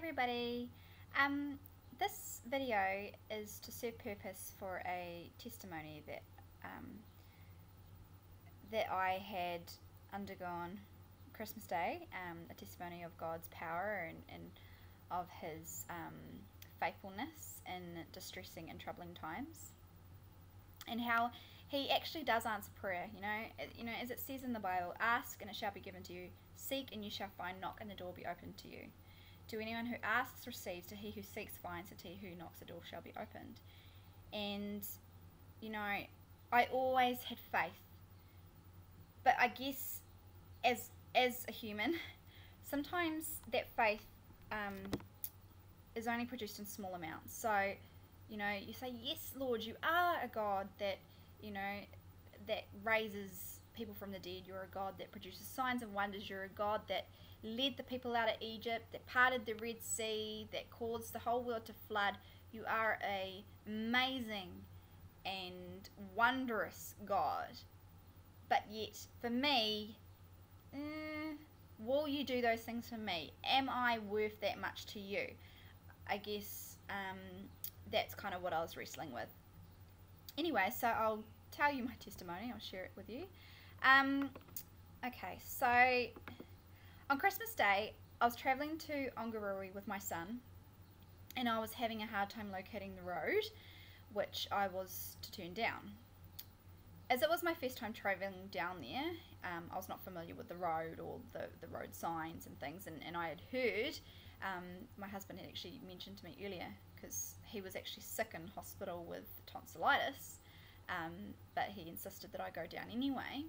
everybody. This video is to serve purpose for a testimony that I had undergone Christmas Day, a testimony of God's power and of His faithfulness in distressing and troubling times, and how He actually does answer prayer. As it says in the Bible, ask and it shall be given to you, seek and you shall find, knock and the door will be opened to you. To anyone who asks receives, to he who seeks finds, and to he who knocks the door shall be opened. And I always had faith, but I guess as a human, sometimes that faith is only produced in small amounts. So you say, yes, Lord, you are a God that that raises people from the dead. You're a God that produces signs and wonders. You're a God that led the people out of Egypt, that parted the Red Sea, that caused the whole world to flood. You are a amazing and wondrous God. But yet, for me, will you do those things for me? Am I worth that much to you? I guess that's kind of what I was wrestling with. Anyway, so I'll tell you my testimony. I'll share it with you. Okay, so on Christmas Day, I was travelling to Ongaruri with my son, and I was having a hard time locating the road, which I was to turn down. As it was my first time travelling down there, I was not familiar with the road or the road signs and things, and I had heard, my husband had actually mentioned to me earlier, because he was actually sick in hospital with tonsillitis, but he insisted that I go down anyway.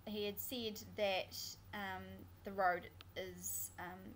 He had said that the road is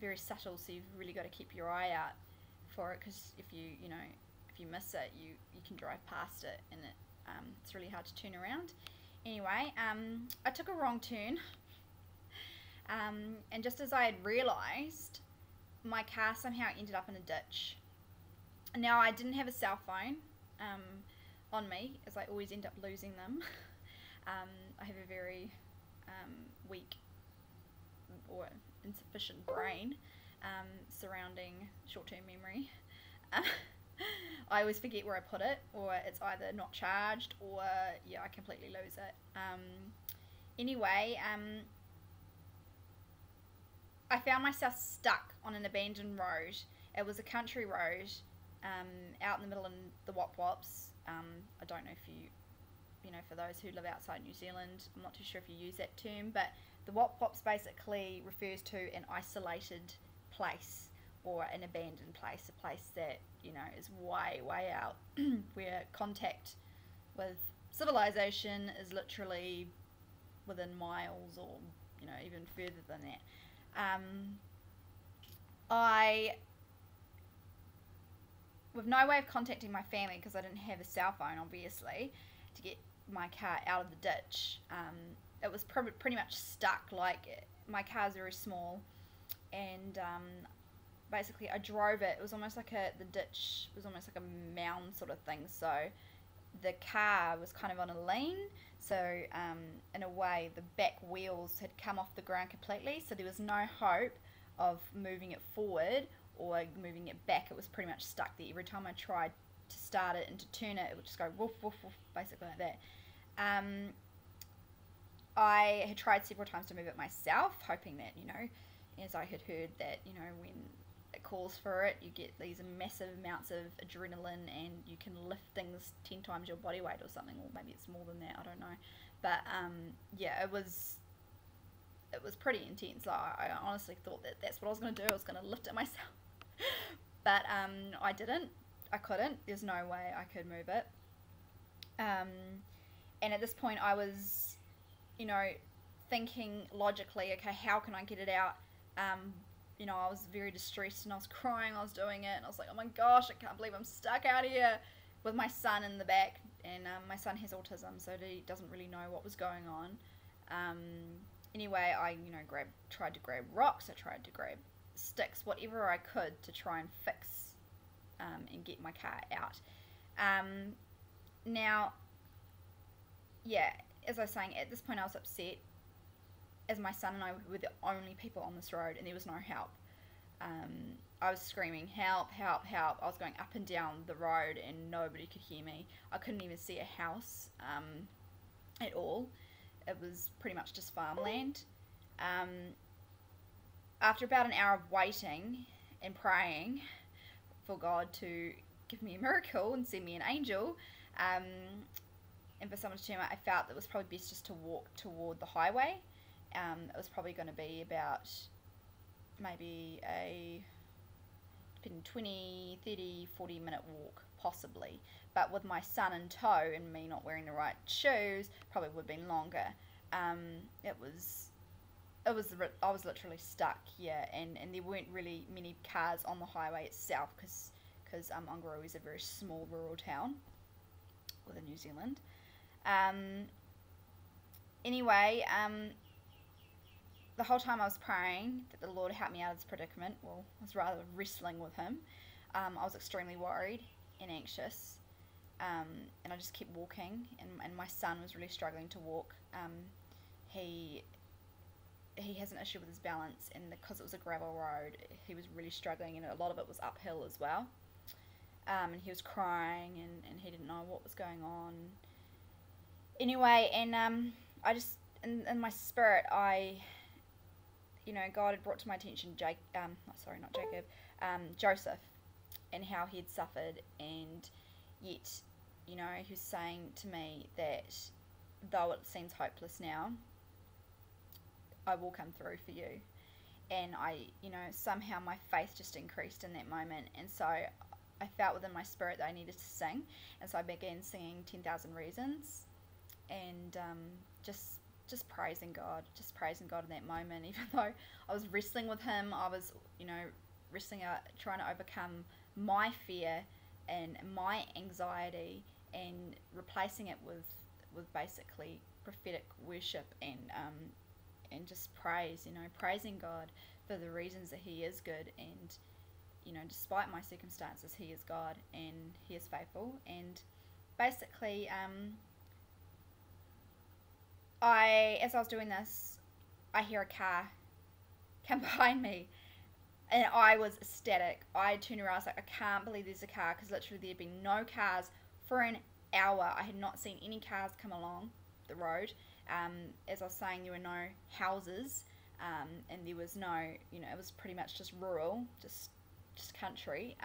very subtle, so you've really got to keep your eye out for it, because if you miss it, you can drive past it, and it's really hard to turn around. Anyway, I took a wrong turn, and just as I had realised, my car somehow ended up in a ditch. Now, I didn't have a cell phone on me, as I always end up losing them. I have a very weak or insufficient brain surrounding short-term memory. I always forget where I put it, or it's either not charged, or I completely lose it. Anyway, I found myself stuck on an abandoned road. It was a country road out in the middle of the Wop Wops. I don't know if for those who live outside New Zealand, I'm not too sure if you use that term, but the Wop Wops basically refers to an isolated place or an abandoned place, a place that is way out where contact with civilization is literally within miles, or even further than that. I, with no way of contacting my family, because I didn't have a cell phone obviously to get my car out of the ditch, it was pretty much stuck. Like, my car's very small, and basically I drove it. It was almost like the ditch was almost like a mound sort of thing, so the car was kind of on a lean, so in a way the back wheels had come off the ground completely, so there was no hope of moving it forward or moving it back. It was pretty much stuck there. Every time I tried to start it and to turn it, it would just go woof woof woof, basically like that. I had tried several times to move it myself, hoping that as I had heard that when it calls for it, you get these massive amounts of adrenaline and you can lift things 10 times your body weight or something, or maybe it's more than that, I don't know. But it was pretty intense. Like, I honestly thought that that's what I was going to do. I was going to lift it myself. But I didn't. I couldn't. There's no way I could move it. And at this point I was thinking logically, okay, how can I get it out? I was very distressed, and I was crying. I was doing it, and I was like, oh my gosh, I can't believe I'm stuck out here with my son in the back. And my son has autism, so he doesn't really know what was going on. Anyway, I tried to grab rocks, I tried to grab sticks, whatever I could, to try and fix and get my car out. Now, as I was saying, at this point I was upset, as my son and I were the only people on this road and there was no help. I was screaming, help, help, help. I was going up and down the road and nobody could hear me. I couldn't even see a house at all. It was pretty much just farmland. Um, After about an hour of waiting and praying for God to give me a miracle and send me an angel, um, and for someone to turn up, I felt that it was probably best just to walk toward the highway. It was probably going to be about maybe a 20, 30, 40-minute walk, possibly. But with my son in tow and me not wearing the right shoes, probably would have been longer. It was I was literally stuck, yeah, and there weren't really many cars on the highway itself because Oamaru is a very small rural town within New Zealand. Um, anyway, the whole time I was praying that the Lord help me out of this predicament, well, I was rather wrestling with Him. I was extremely worried and anxious, and I just kept walking, and my son was really struggling to walk. He has an issue with his balance, and because it was a gravel road, he was really struggling, and a lot of it was uphill as well. And he was crying, and he didn't know what was going on. Anyway, and I just, in my spirit, God had brought to my attention Joseph, and how he had suffered, and yet, he was saying to me that though it seems hopeless now, I will come through for you. And somehow my faith just increased in that moment. And so I felt within my spirit that I needed to sing. And so I began singing 10,000 Reasons, and just praising God in that moment. Even though I was wrestling with Him, I was, wrestling out, trying to overcome my fear and my anxiety, and replacing it with basically prophetic worship and just praise, praising God for the reasons that He is good, and despite my circumstances, He is God and He is faithful. And basically, as I was doing this, I hear a car come behind me, and I was ecstatic. I turned around, I was like, I can't believe there's a car, because literally there had been no cars for an hour. I had not seen any cars come along the road. As I was saying, there were no houses, and there was no, it was pretty much just rural, just country.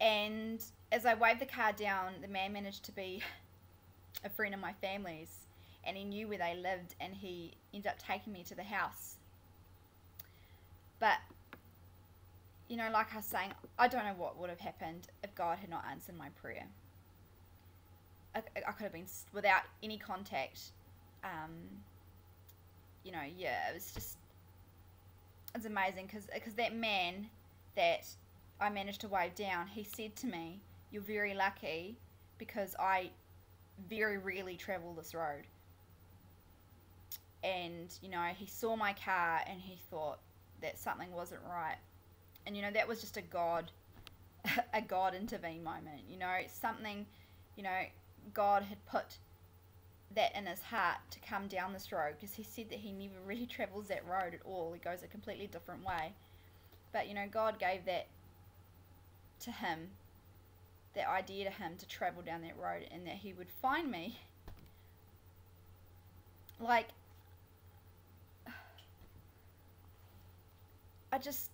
And as I waved the car down, the man managed to be a friend of my family's, and he knew where they lived, and he ended up taking me to the house. But, like I was saying, I don't know what would have happened if God had not answered my prayer. I could have been without any contact. It was just, it's amazing, because that man that I managed to wave down, he said to me, "You're very lucky, because I very rarely travel this road." And he saw my car, and he thought that something wasn't right. And that was just a God intervene moment. Something, God had put that in his heart to come down this road, because he said that he never really travels that road at all. He goes a completely different way. But God gave that to him, that idea to him, to travel down that road, and that he would find me. Like, I'm just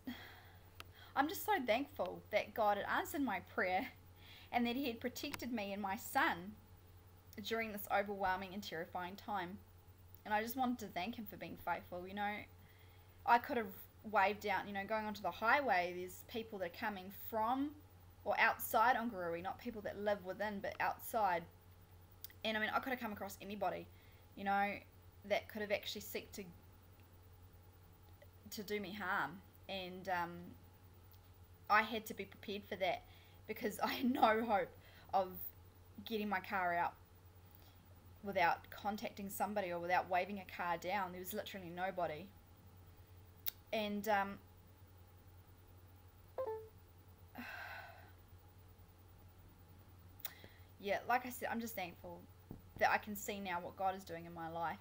so thankful that God had answered my prayer, and that He had protected me and my son during this overwhelming and terrifying time. And I just wanted to thank Him for being faithful. I could have waved down, going onto the highway, there's people that are coming from or outside Oamaru, not people that live within, but outside. And I could have come across anybody, that could have actually seeked to do me harm. And I had to be prepared for that, because I had no hope of getting my car out without contacting somebody, or without waving a car down. There was literally nobody. And yeah, like I said, I'm just thankful that I can see now what God is doing in my life.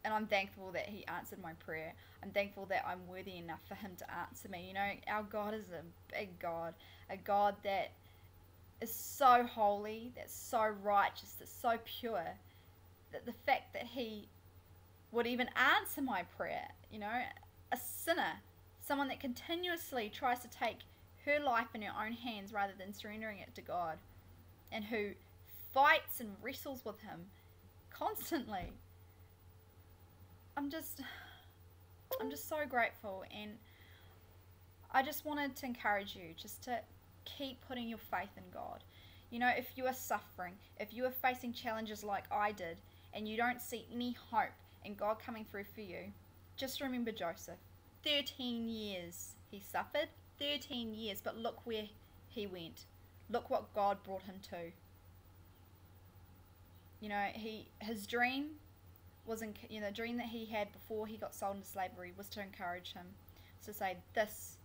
And I'm thankful that he answered my prayer. I'm thankful that I'm worthy enough for him to answer me. You know, our God is a big God, a God that is so holy, that's so righteous, that's so pure, that the fact that he would even answer my prayer, you know, a sinner, someone that continuously tries to take her life in her own hands rather than surrendering it to God, and who fights and wrestles with him constantly. I'm just so grateful, and I just wanted to encourage you just to keep putting your faith in God. You know, if you are suffering, if you are facing challenges like I did, and you don't see any hope in God coming through for you, just remember Joseph. 13 years he suffered, 13 years, but look where he went. Look what God brought him to. You know, his dream was, the dream that he had before he got sold into slavery was to encourage him, to say, this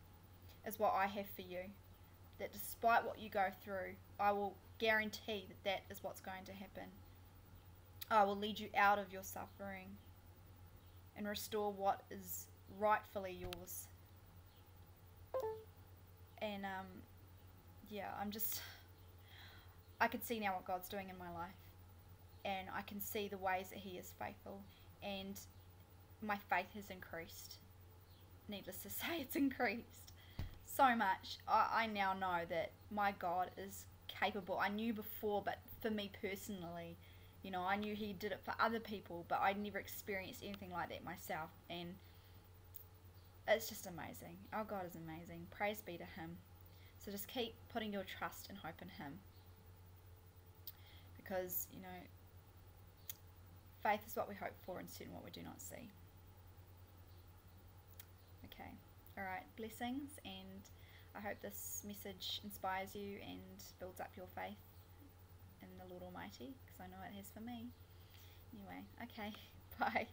is what I have for you, that despite what you go through, I will guarantee that that is what's going to happen. I will lead you out of your suffering and restore what is rightfully yours. And I can see now what God's doing in my life, and I can see the ways that he is faithful, and my faith has increased. Needless to say, it's increased so much. I now know that my God is capable. I knew before, but for me personally, you know, I knew he did it for other people, but I'd never experienced anything like that myself, and it's just amazing. Our God is amazing. Praise be to him. So just keep putting your trust and hope in him, because, you know, faith is what we hope for and certain what we do not see. Okay, alright, blessings, and I hope this message inspires you and builds up your faith in the Lord Almighty, because I know it has for me. Anyway, okay, bye.